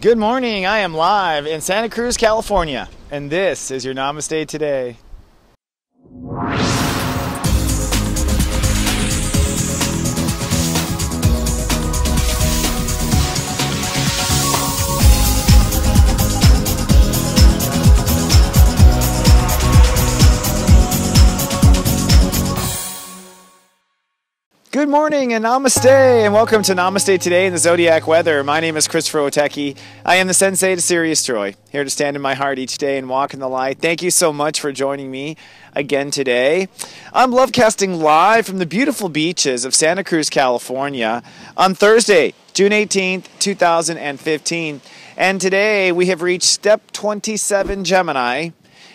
Good morning, I am live in Santa Cruz, California, and this is your Namaste today. Good morning and Namaste, and welcome to Namaste Today in the Zodiac Weather. My name is Christopher Witecki. I am the Sensei to Sirius, here to stand in my heart each day and walk in the light. Thank you so much for joining me again today. I'm lovecasting live from the beautiful beaches of Santa Cruz, California on Thursday, June 18th, 2015. And today we have reached step 27, Gemini.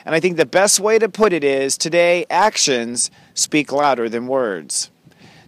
And I think the best way to put it is, today actions speak louder than words.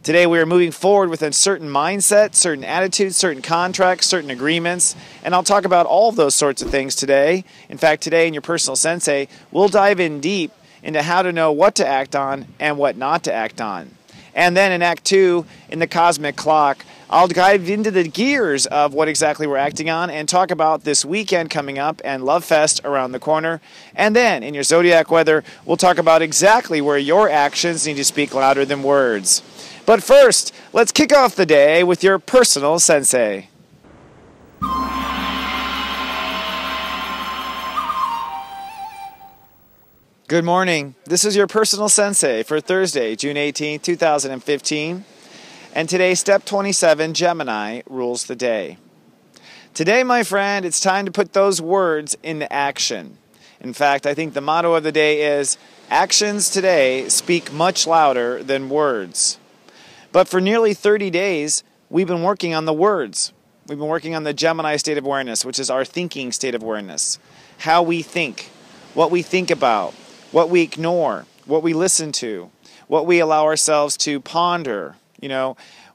Today we are moving forward with a certain mindset, certain attitudes, certain contracts, certain agreements, and I'll talk about all of those sorts of things today. In fact, today in your personal Sensei, we'll dive in deep into how to know what to act on and what not to act on. And then in Act 2, in the Cosmic Clock, I'll dive into the gears of what exactly we're acting on and talk about this weekend coming up and Love Fest around the corner. And then in your Zodiac Weather, we'll talk about exactly where your actions need to speak louder than words. But first, let's kick off the day with your personal Sensei. Good morning. This is your personal Sensei for Thursday, June 18, 2015. And today, step 27, Gemini, rules the day. Today, my friend, it's time to put those words into action. In fact, I think the motto of the day is, actions today speak much louder than words. But for nearly 30 days, we've been working on the words. We've been working on the Gemini state of awareness, which is our thinking state of awareness. How we think, what we think about, what we ignore, what we listen to, what we allow ourselves to ponder.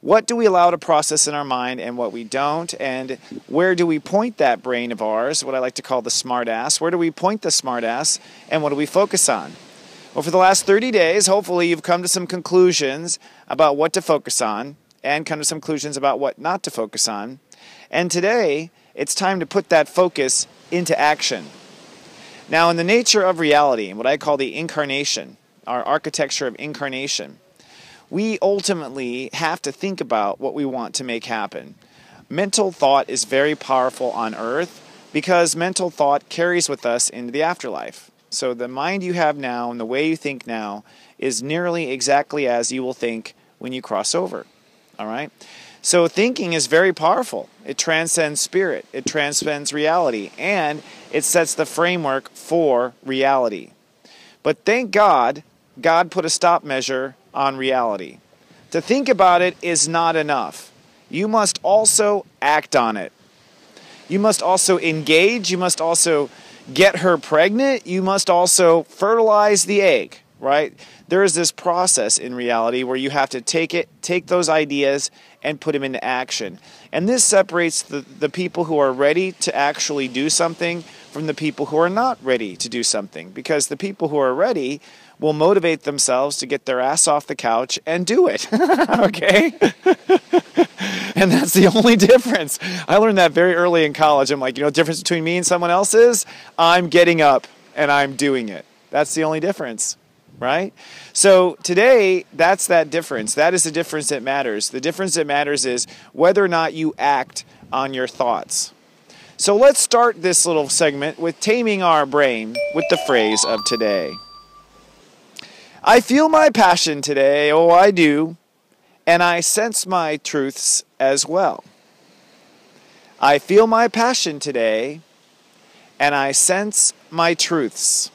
What do we allow to process in our mind and what we don't? And where do we point that brain of ours, what I like to call the smart ass? Where do we point the smart ass and what do we focus on? Well, for the last 30 days, hopefully you've come to some conclusions about what to focus on and come to some conclusions about what not to focus on. And today, it's time to put that focus into action. Now, in the nature of reality, what I call the incarnation, our architecture of incarnation, we ultimately have to think about what we want to make happen. Mental thought is very powerful on Earth because mental thought carries with us into the afterlife. So the mind you have now and the way you think now is nearly exactly as you will think when you cross over. All right? So thinking is very powerful. It transcends spirit. It transcends reality. And it sets the framework for reality. But thank God, God put a stop measure on reality. To think about it is not enough. You must also act on it. You must also engage. You must also get her pregnant. You must also fertilize the egg, right? There is this process in reality where you have to take those ideas and put them into action. And this separates the people who are ready to actually do something from the people who are not ready to do something. Because the people who are ready will motivate themselves to get their ass off the couch and do it. Okay? And that's the only difference. I learned that very early in college. I'm like, the difference between me and someone else is I'm getting up and I'm doing it. That's the only difference, right? So today, that's that difference. That is the difference that matters. The difference that matters is whether or not you act on your thoughts. So let's start this little segment with taming our brain with the phrase of today. I feel my passion today, oh I do, and I sense my truths as well. I feel my passion today, and I sense my truths.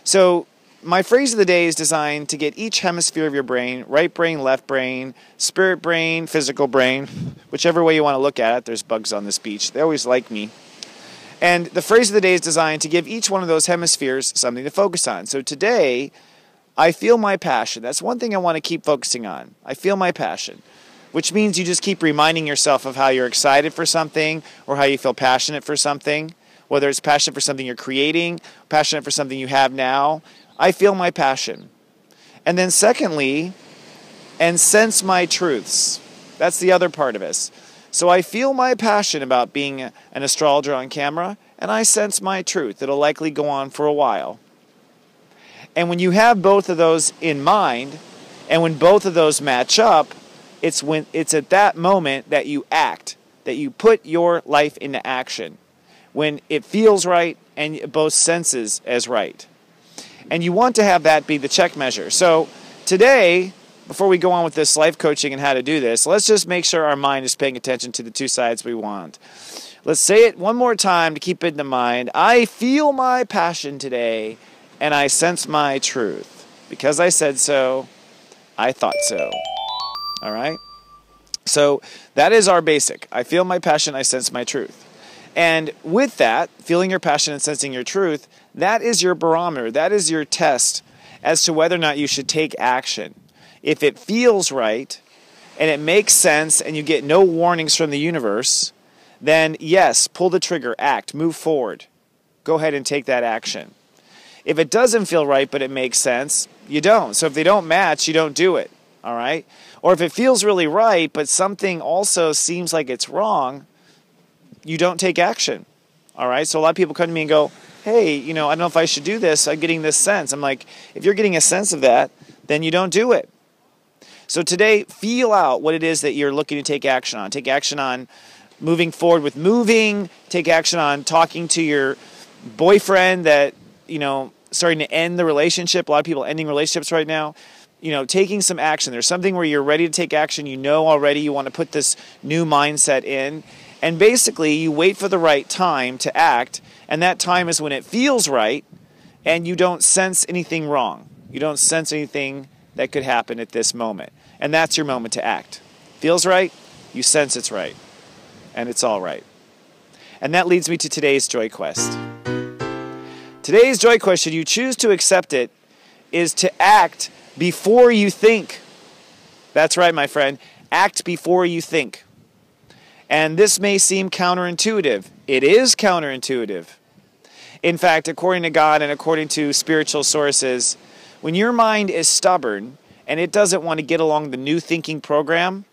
So my phrase of the day is designed to get each hemisphere of your brain, right brain, left brain, spirit brain, physical brain, whichever way you want to look at it. There's bugs on this beach. They always like me. And the phrase of the day is designed to give each one of those hemispheres something to focus on. So today, I feel my passion. That's one thing I want to keep focusing on. I feel my passion, which means you just keep reminding yourself of how you're excited for something or how you feel passionate for something, whether it's passionate for something you're creating, passionate for something you have now. I feel my passion. And then secondly, and sense my truths. That's the other part of us. So I feel my passion about being an astrologer on camera, and I sense my truth. It'll likely go on for a while. And when you have both of those in mind, and when both of those match up, it's at that moment that you act, that you put your life into action, when it feels right and both senses as right. And you want to have that be the check measure. So today, before we go on with this life coaching and how to do this, let's just make sure our mind is paying attention to the two sides we want. Let's say it one more time to keep it in the mind. I feel my passion today, and I sense my truth. Because I said so, I thought so. All right? So that is our basic. I feel my passion, I sense my truth. And with that, feeling your passion and sensing your truth, that is your barometer. That is your test as to whether or not you should take action. If it feels right and it makes sense and you get no warnings from the universe, then yes, pull the trigger, act, move forward. Go ahead and take that action. If it doesn't feel right but it makes sense, you don't. So if they don't match, you don't do it. All right? Or if it feels really right but something also seems like it's wrong, you don't take action. All right? So a lot of people come to me and go, hey, I don't know if I should do this. I'm getting this sense. I'm like, if you're getting a sense of that, then you don't do it. So today, feel out what it is that you're looking to take action on. Take action on moving forward with moving. Take action on talking to your boyfriend that, starting to end the relationship. A lot of people ending relationships right now. Taking some action. There's something where you're ready to take action. Already you want to put this new mindset in. And basically, you wait for the right time to act. And that time is when it feels right and you don't sense anything wrong. You don't sense anything that could happen at this moment. And that's your moment to act. Feels right, you sense it's right. And it's all right. And that leads me to today's Joy Quest. Today's Joy Quest, should you choose to accept it, is to act before you think. That's right, my friend. Act before you think. And this may seem counterintuitive. It is counterintuitive. In fact, according to God and according to spiritual sources, when your mind is stubborn and it doesn't want to get along the new thinking program,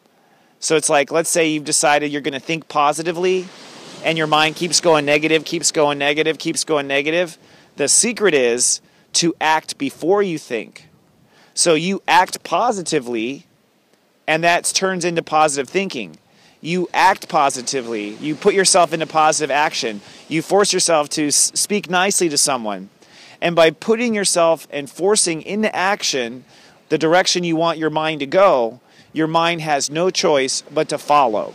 so it's like, let's say you've decided you're going to think positively and your mind keeps going negative, keeps going negative, keeps going negative. The secret is to act before you think. So you act positively and that turns into positive thinking. You act positively. You put yourself into positive action. You force yourself to speak nicely to someone. And by putting yourself and forcing into action the direction you want your mind to go, your mind has no choice but to follow.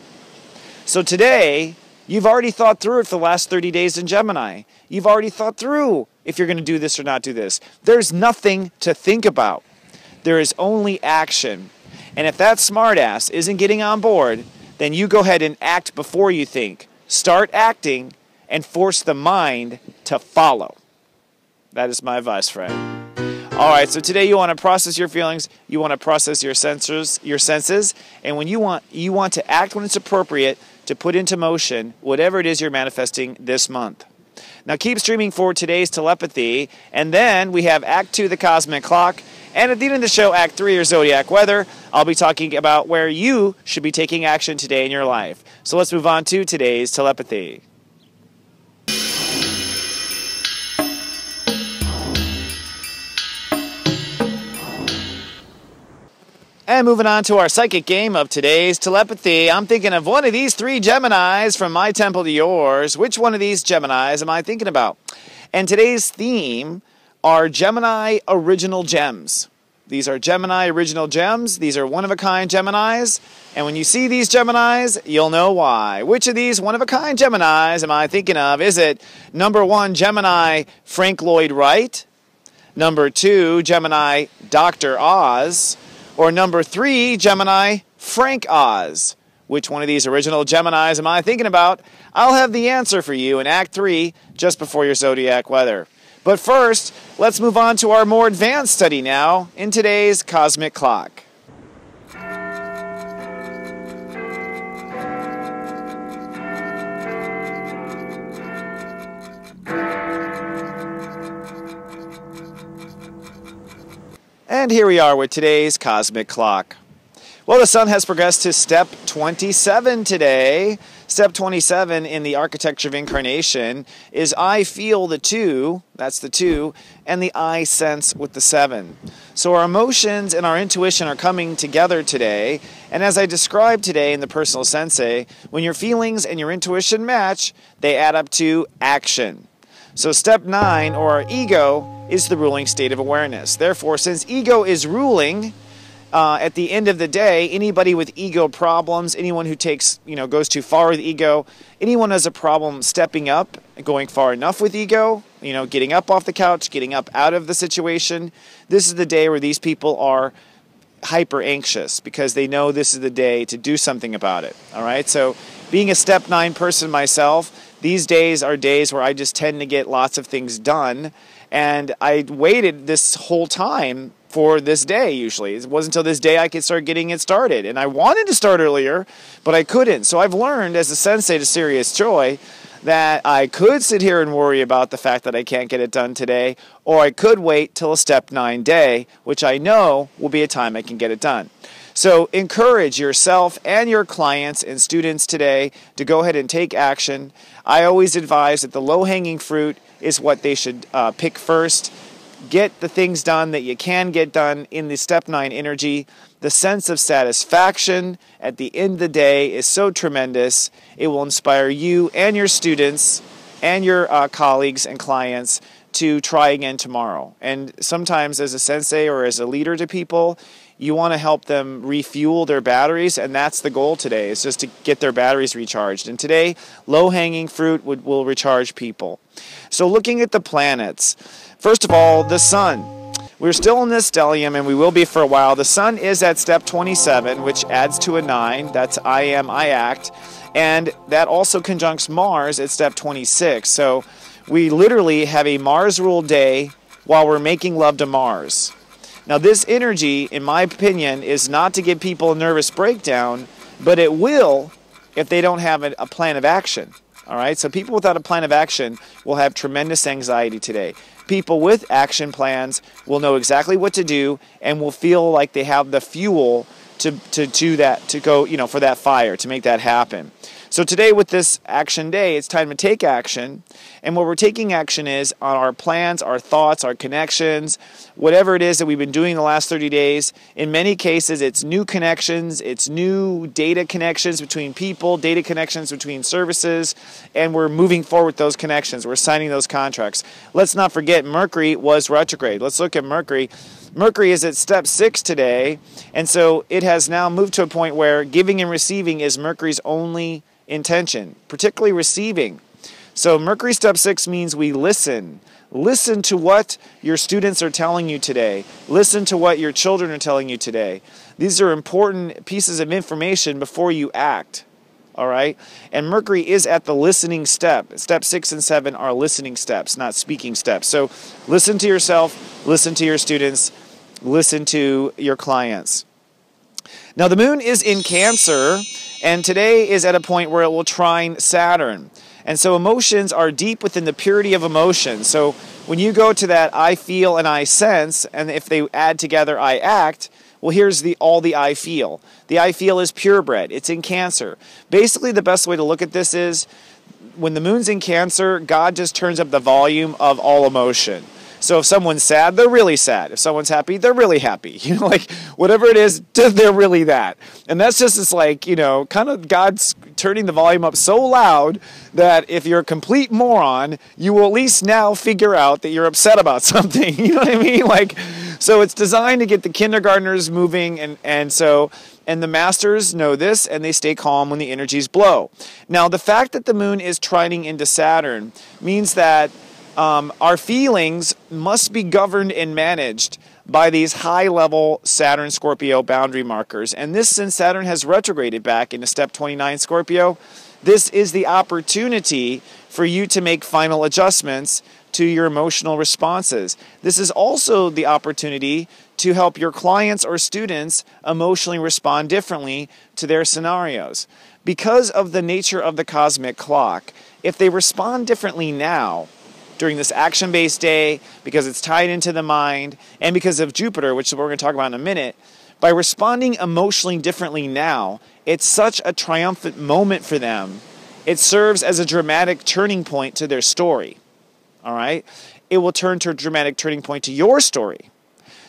So today, you've already thought through it for the last 30 days in Gemini. You've already thought through if you're going to do this or not do this. There's nothing to think about. There is only action. And if that smartass isn't getting on board, then you go ahead and act before you think. Start acting and force the mind to follow. That is my advice, friend. All right, so today you want to process your feelings, you want to process your senses, and when you want to act when it's appropriate to put into motion whatever it is you're manifesting this month. Now keep streaming for today's telepathy, and then we have Act 2, the Cosmic Clock, and at the end of the show, Act 3, your Zodiac Weather. I'll be talking about where you should be taking action today in your life. So let's move on to today's telepathy. And moving on to our psychic game of today's telepathy, I'm thinking of one of these three Geminis from my temple to yours. Which one of these Geminis am I thinking about? And today's theme are Gemini Original Gems. These are Gemini Original Gems. These are one-of-a-kind Geminis. And when you see these Geminis, you'll know why. Which of these one-of-a-kind Geminis am I thinking of? Is it number 1, Gemini Frank Lloyd Wright? Number 2, Gemini Dr. Oz? Or number 3, Gemini Frank Oz? Which one of these original Geminis am I thinking about? I'll have the answer for you in Act 3 just before your Zodiac Weather. But first, let's move on to our more advanced study now in today's Cosmic Clock. And here we are with today's Cosmic Clock. Well, the sun has progressed to step 27 today. Step 27 in the architecture of incarnation is I feel the 2, that's the 2, and the I sense with the 7. So our emotions and our intuition are coming together today. And as I described today in the Personal Sensei, when your feelings and your intuition match, they add up to action. So step 9, or our ego, is the ruling state of awareness. Therefore, since ego is ruling, at the end of the day, anybody with ego problems, anyone who goes too far with ego, anyone who has a problem stepping up, going far enough with ego, getting up off the couch, getting up out of the situation, this is the day where these people are hyper anxious because they know this is the day to do something about it. All right. So being a step 9 person myself, these days are days where I just tend to get lots of things done. And I waited this whole time for this day, usually. It wasn't until this day I could start getting it started. And I wanted to start earlier, but I couldn't. So I've learned as a sensei to Sirius Joy that I could sit here and worry about the fact that I can't get it done today, or I could wait till a step 9 day, which I know will be a time I can get it done. So encourage yourself and your clients and students today to go ahead and take action. I always advise that the low-hanging fruit is what they should pick first. Get the things done that you can get done in the step 9 energy. The sense of satisfaction at the end of the day is so tremendous. It will inspire you and your students and your colleagues and clients to try again tomorrow. And sometimes as a sensei or as a leader to people, you want to help them refuel their batteries, and that's the goal today, is just to get their batteries recharged. And today, low-hanging fruit will recharge people. So looking at the planets, first of all, the sun. We're still in this stellium, and we will be for a while. The sun is at step 27, which adds to a 9. That's I am, I act. And that also conjuncts Mars at step 26. So we literally have a Mars-ruled day while we're making love to Mars. Now, this energy, in my opinion, is not to give people a nervous breakdown, but it will if they don't have a plan of action. All right? So people without a plan of action will have tremendous anxiety today. People with action plans will know exactly what to do and will feel like they have the fuel to do that, to go, for that fire, to make that happen. So today with this action day, it's time to take action. And what we're taking action is on our plans, our thoughts, our connections, whatever it is that we've been doing the last 30 days. In many cases, it's new connections, it's new data connections between people, data connections between services, and we're moving forward with those connections. We're signing those contracts. Let's not forget Mercury was retrograde. Let's look at Mercury. Mercury is at step 6 today, and so it has now moved to a point where giving and receiving is Mercury's only intention, particularly receiving. So Mercury step 6 means we listen. Listen to what your students are telling you today. Listen to what your children are telling you today. These are important pieces of information before you act. All right? And Mercury is at the listening step. Step 6 and 7 are listening steps, not speaking steps. So listen to yourself, listen to your students, listen to your clients. Now the moon is in Cancer, and today is at a point where it will trine Saturn. And so emotions are deep within the purity of emotion. So when you go to that I feel and I sense, and if they add together I act, well, here's all the I feel. The I feel is purebred. It's in Cancer. Basically, the best way to look at this is when the moon's in Cancer, God just turns up the volume of all emotion. So if someone's sad, they're really sad. If someone's happy, they're really happy. Whatever it is, they're really that. And that's just this kind of God's turning the volume up so loud that if you're a complete moron, you will at least now figure out that you're upset about something. You know what I mean? So it's designed to get the kindergartners moving, and the masters know this, and they stay calm when the energies blow. Now, the fact that the moon is trining into Saturn means that our feelings must be governed and managed by these high-level Saturn-Scorpio boundary markers. And this, since Saturn has retrograded back into step 29 Scorpio, this is the opportunity for you to make final adjustments to your emotional responses. This is also the opportunity to help your clients or students emotionally respond differently to their scenarios. Because of the nature of the cosmic clock, if they respond differently now, during this action-based day, because it's tied into the mind, and because of Jupiter, which we're going to talk about in a minute, by responding emotionally differently now, it's such a triumphant moment for them. It serves as a dramatic turning point to their story. All right? It will turn to a dramatic turning point to your story.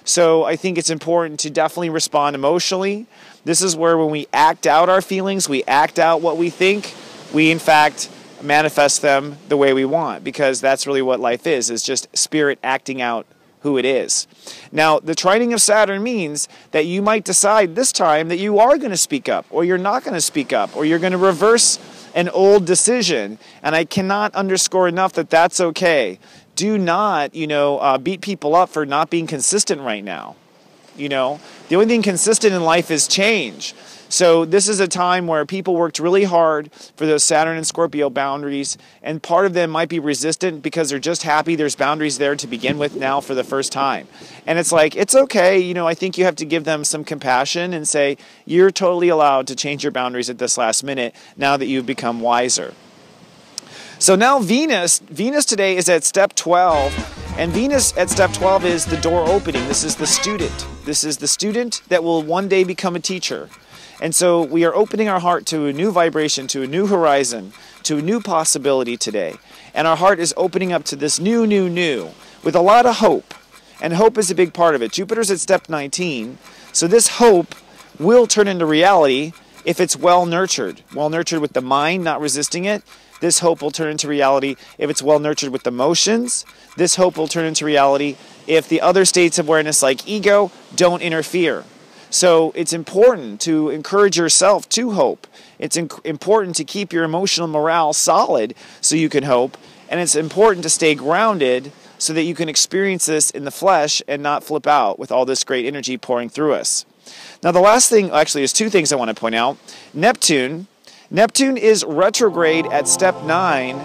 So I think it's important to definitely respond emotionally. This is where when we act out our feelings, we act out what we think, we in fact manifest them the way we want, because that's really what life is just spirit acting out who it is. Now, the trining of Saturn means that you might decide this time that you are going to speak up, or you're not going to speak up, or you're going to reverse an old decision. And I cannot underscore enough that that's okay. Do not, beat people up for not being consistent right now. The only thing consistent in life is change. So this is a time where people worked really hard for those Saturn and Scorpio boundaries, and part of them might be resistant because they're just happy there's boundaries there to begin with now for the first time. And it's like, it's okay, I think you have to give them some compassion and say, you're totally allowed to change your boundaries at this last minute now that you've become wiser. So now Venus today is at step 12, and Venus at step 12 is the door opening. This is the student. This is the student that will one day become a teacher. And so we are opening our heart to a new vibration, to a new horizon, to a new possibility today. And our heart is opening up to this new, with a lot of hope. And hope is a big part of it. Jupiter's at step 19, so this hope will turn into reality if it's well nurtured with the mind, not resisting it. This hope will turn into reality if it's well nurtured with emotions. This hope will turn into reality if the other states of awareness like ego don't interfere. So it's important to encourage yourself to hope. It's important to keep your emotional morale solid so you can hope. And it's important to stay grounded so that you can experience this in the flesh and not flip out with all this great energy pouring through us. Now the last thing, actually there's two things I want to point out. Neptune is retrograde at step 9,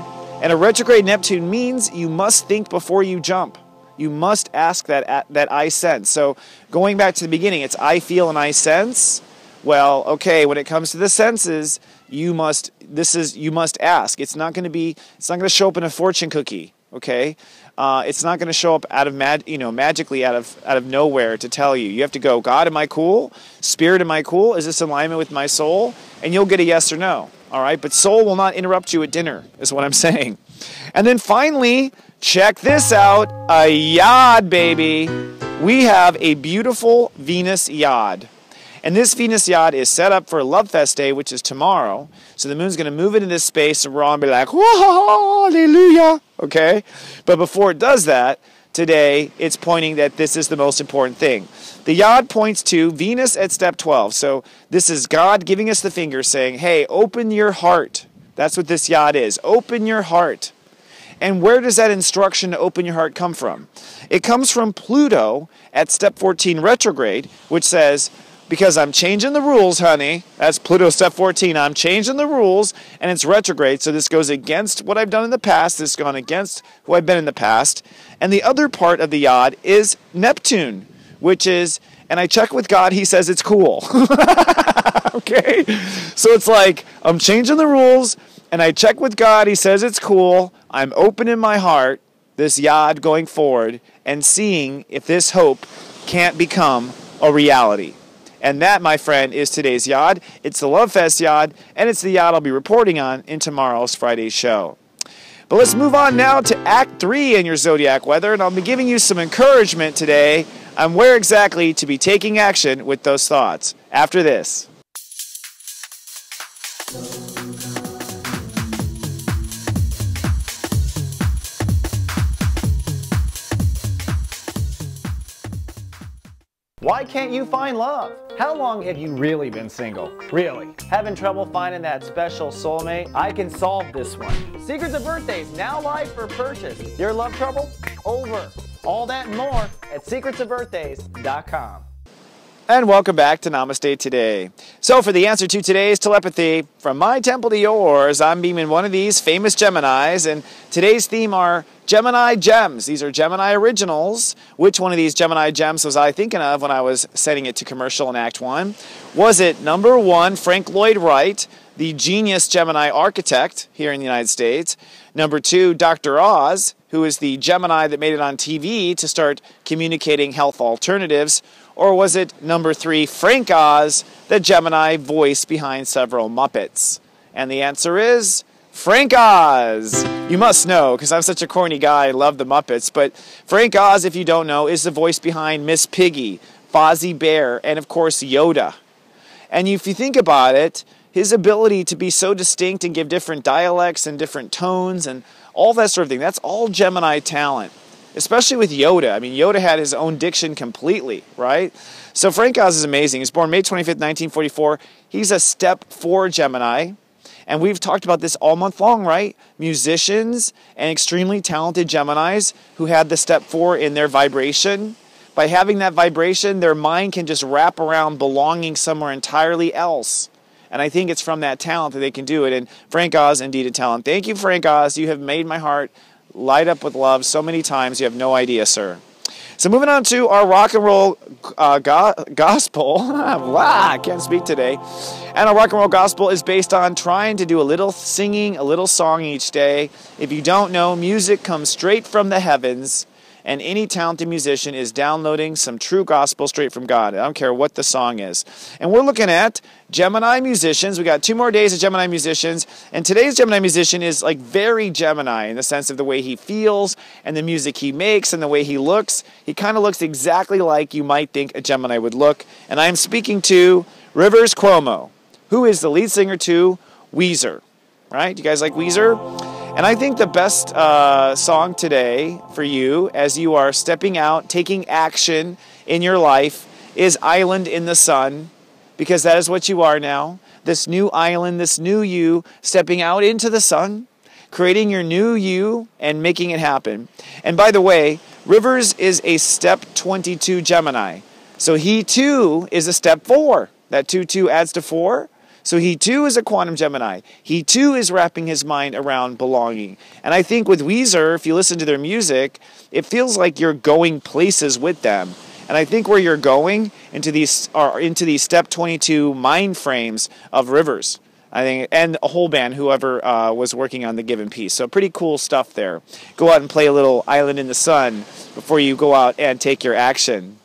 and a retrograde Neptune means you must think before you jump. You must ask that I sense. So going back to the beginning, it's I feel and I sense. Well, okay, when it comes to the senses, you must ask. It's not going to show up in a fortune cookie, okay? It's not going to show up out of magically out of nowhere to tell you. You have to go, God, am I cool? Spirit, am I cool? Is this in alignment with my soul? And you'll get a yes or no. All right, but soul will not interrupt you at dinner, is what I'm saying. And then finally, check this out, a yod, baby. We have a beautiful Venus yod. And this Venus yod is set up for Love Fest Day, which is tomorrow. So the moon's going to move into this space, and we're all going to be like, whoa, hallelujah, okay? But before it does that, today, it's pointing that this is the most important thing. The yod points to Venus at step 12. So this is God giving us the finger saying, hey, open your heart. That's what this yod is. Open your heart. And where does that instruction to open your heart come from? It comes from Pluto at step 14 retrograde, which says, because I'm changing the rules, honey. That's Pluto step 14. I'm changing the rules, and it's retrograde, so this goes against what I've done in the past. This has gone against who I've been in the past. And the other part of the yod is Neptune, which is, and I check with God, he says it's cool. Okay? So it's like, I'm changing the rules, and I check with God, he says it's cool. I'm opening my heart, this yod going forward, and seeing if this hope can't become a reality. And that, my friend, is today's yod. It's the Love Fest yod, and it's the yod I'll be reporting on in tomorrow's Friday show. But let's move on now to Act 3 in your zodiac weather, and I'll be giving you some encouragement today on where exactly to be taking action with those thoughts after this. Why can't you find love? How long have you really been single? Really? Having trouble finding that special soulmate? I can solve this one. Secrets of Birthdays, now live for purchase. Your love trouble? Over. All that and more at secretsofbirthdays.com. And welcome back to Namaste Today. So for the answer to today's telepathy, from my temple to yours, I'm beaming one of these famous Geminis, and today's theme are Gemini Gems. These are Gemini originals. Which one of these Gemini Gems was I thinking of when I was sending it to commercial in Act 1? Was it number 1, Frank Lloyd Wright, the genius Gemini architect here in the United States? Number 2, Dr. Oz, who is the Gemini that made it on TV to start communicating health alternatives? Or was it number 3, Frank Oz, the Gemini voice behind several Muppets? And the answer is Frank Oz. You must know, because I'm such a corny guy, I love the Muppets. But Frank Oz, if you don't know, is the voice behind Miss Piggy, Fozzie Bear, and of course Yoda. And if you think about it, his ability to be so distinct and give different dialects and different tones and all that sort of thing, that's all Gemini talent. Especially with Yoda. I mean, Yoda had his own diction completely, right? So Frank Oz is amazing. He was born May 25th, 1944. He's a step 4 Gemini. And we've talked about this all month long, right? Musicians and extremely talented Geminis who had the step 4 in their vibration. By having that vibration, their mind can just wrap around belonging somewhere entirely else. And I think it's from that talent that they can do it. And Frank Oz, indeed a talent. Thank you, Frank Oz. You have made my heart light up with love so many times. You have no idea, sir. So moving on to our rock and roll gospel. Wow, I can't speak today. And our rock and roll gospel is based on trying to do a little singing, a little song each day. If you don't know, music comes straight from the heavens, and any talented musician is downloading some true gospel straight from God. I don't care what the song is. And we're looking at Gemini musicians. We got 2 more days of Gemini musicians. And today's Gemini musician is like very Gemini in the sense of the way he feels and the music he makes and the way he looks. He kind of looks exactly like you might think a Gemini would look. And I am speaking to Rivers Cuomo, who is the lead singer to Weezer. Right? Do you guys like Weezer? And I think the best song today for you as you are stepping out, taking action in your life is Island in the Sun, because that is what you are now. This new island, this new you, stepping out into the sun, creating your new you and making it happen. And by the way, Rivers is a step 22 Gemini. So he too is a step 4. That 2 adds to 4. So he too is a quantum Gemini. He too is wrapping his mind around belonging. And I think with Weezer, if you listen to their music, it feels like you're going places with them. And I think where you're going into these step 22 mind frames of Rivers. I think, and a whole band, whoever was working on the given piece. So pretty cool stuff there. Go out and play a little Island in the Sun before you go out and take your action.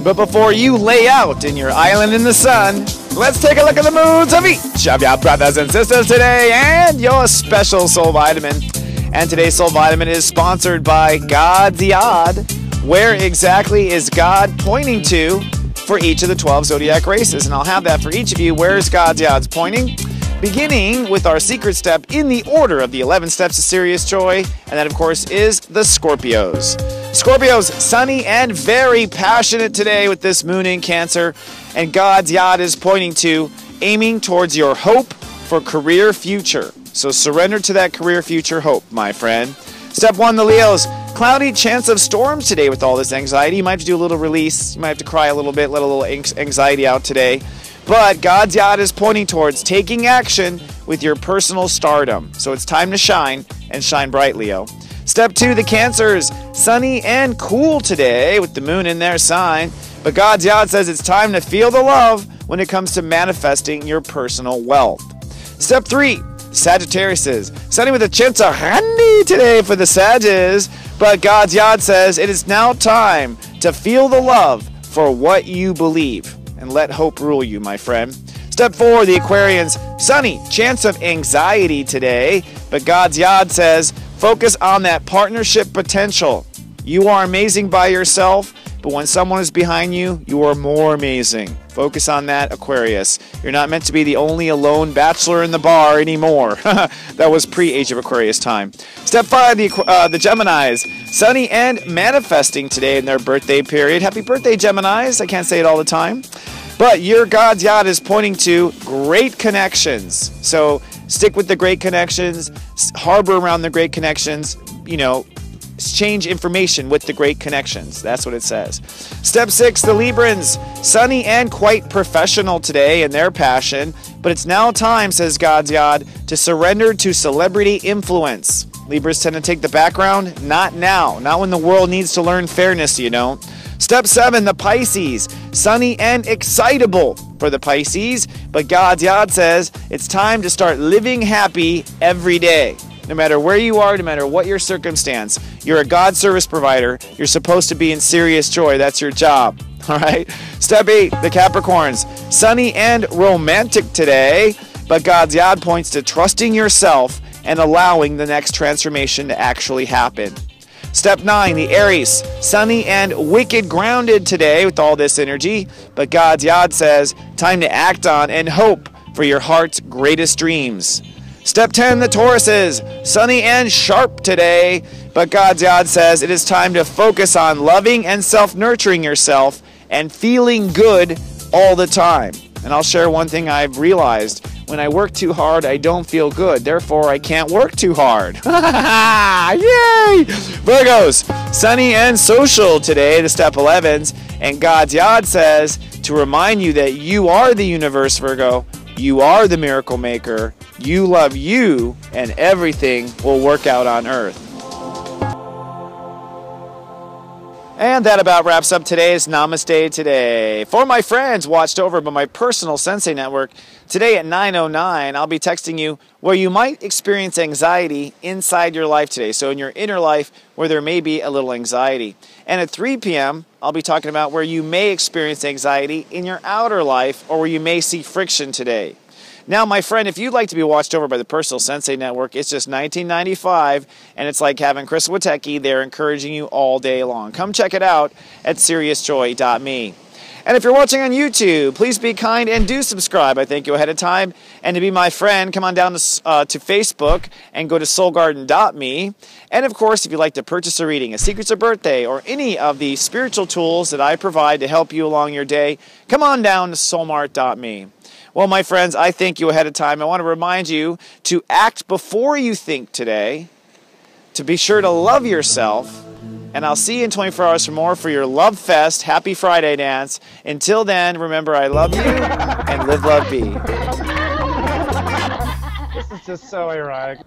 But before you lay out in your island in the sun, let's take a look at the moods of each of your brothers and sisters today and your special soul vitamin. And today's soul vitamin is sponsored by God's Yard. Where exactly is God pointing to for each of the 12 zodiac races? And I'll have that for each of you. Where is God's Yard pointing? Beginning with our secret step in the order of the 11 steps to Sirius joy. And that, of course, is the Scorpios. Scorpios, sunny and very passionate today with this moon in Cancer. And God's Yard is pointing to aiming towards your hope for career future. So surrender to that career future hope, my friend. Step 1, the Leos. Cloudy chance of storms today with all this anxiety. You might have to do a little release. You might have to cry a little bit, let a little anxiety out today. But God's Yard is pointing towards taking action with your personal stardom. So it's time to shine, and shine bright, Leo. Step 2, the Cancers. Sunny and cool today with the moon in their sign. But God's Yard says it's time to feel the love when it comes to manifesting your personal wealth. Step 3, Sagittariuses. Sunny with a chance of handy today for the Sages. But God's Yard says it is now time to feel the love for what you believe. And let hope rule you, my friend. Step 4, the Aquarians. Sunny, chance of anxiety today. But God's Yard says focus on that partnership potential. You are amazing by yourself, but when someone is behind you, you are more amazing. Focus on that, Aquarius. You're not meant to be the only alone bachelor in the bar anymore. That was pre-Age of Aquarius time. Step 5, the Geminis. Sunny and manifesting today in their birthday period. Happy birthday, Geminis. I can't say it all the time. But your God's Yard is pointing to great connections. So stick with the great connections. Harbor around the great connections. You know, exchange information with the great connections. That's what it says. Step 6, the Librans. Sunny and quite professional today in their passion, but it's now time, says God's Yard, to surrender to celebrity influence. Libras tend to take the background. Not now. Not when the world needs to learn fairness, you know. Step 7, the Pisces. Sunny and excitable for the Pisces, but God's Yard says it's time to start living happy every day. no matter where you are, no matter what your circumstance. You're a God service provider. You're supposed to be in serious joy. That's your job. All right. Step 8, the Capricorns. Sunny and romantic today, but God's yod points to trusting yourself and allowing the next transformation to actually happen. Step 9, the Aries. Sunny and wicked grounded today with all this energy, but God's yod says time to act on and hope for your heart's greatest dreams. Step 10, the Tauruses. Sunny and sharp today, but God's yod says it is time to focus on loving and self-nurturing yourself and feeling good all the time. And I'll share one thing I've realized. When I work too hard, I don't feel good. Therefore, I can't work too hard. Yay! Virgos, sunny and social today, the step 11s. And God's yod says to remind you that you are the universe, Virgo. You are the miracle maker. You love you, and everything will work out on earth. And that about wraps up today's Namaste Today. For my friends watched over by my personal Sensei network, today at 9:09, I'll be texting you where you might experience anxiety inside your life today. So in your inner life where there may be a little anxiety. And at 3 p.m., I'll be talking about where you may experience anxiety in your outer life or where you may see friction today. Now, my friend, if you'd like to be watched over by the Personal Sensei Network, it's just $19.95, and it's like having Chris Witecki there encouraging you all day long. Come check it out at SiriusJoy.me. And if you're watching on YouTube, please be kind and do subscribe. I thank you ahead of time. And to be my friend, come on down to Facebook and go to soulgarden.me. And of course, if you'd like to purchase a reading, a Secrets of Birthday, or any of the spiritual tools that I provide to help you along your day, come on down to soulmart.me. Well, my friends, I thank you ahead of time. I want to remind you to act before you think today, to be sure to love yourself, and I'll see you in 24 hours for more for your Love Fest Happy Friday dance. Until then, remember, I love you, and live, love, be. This is just so ironic.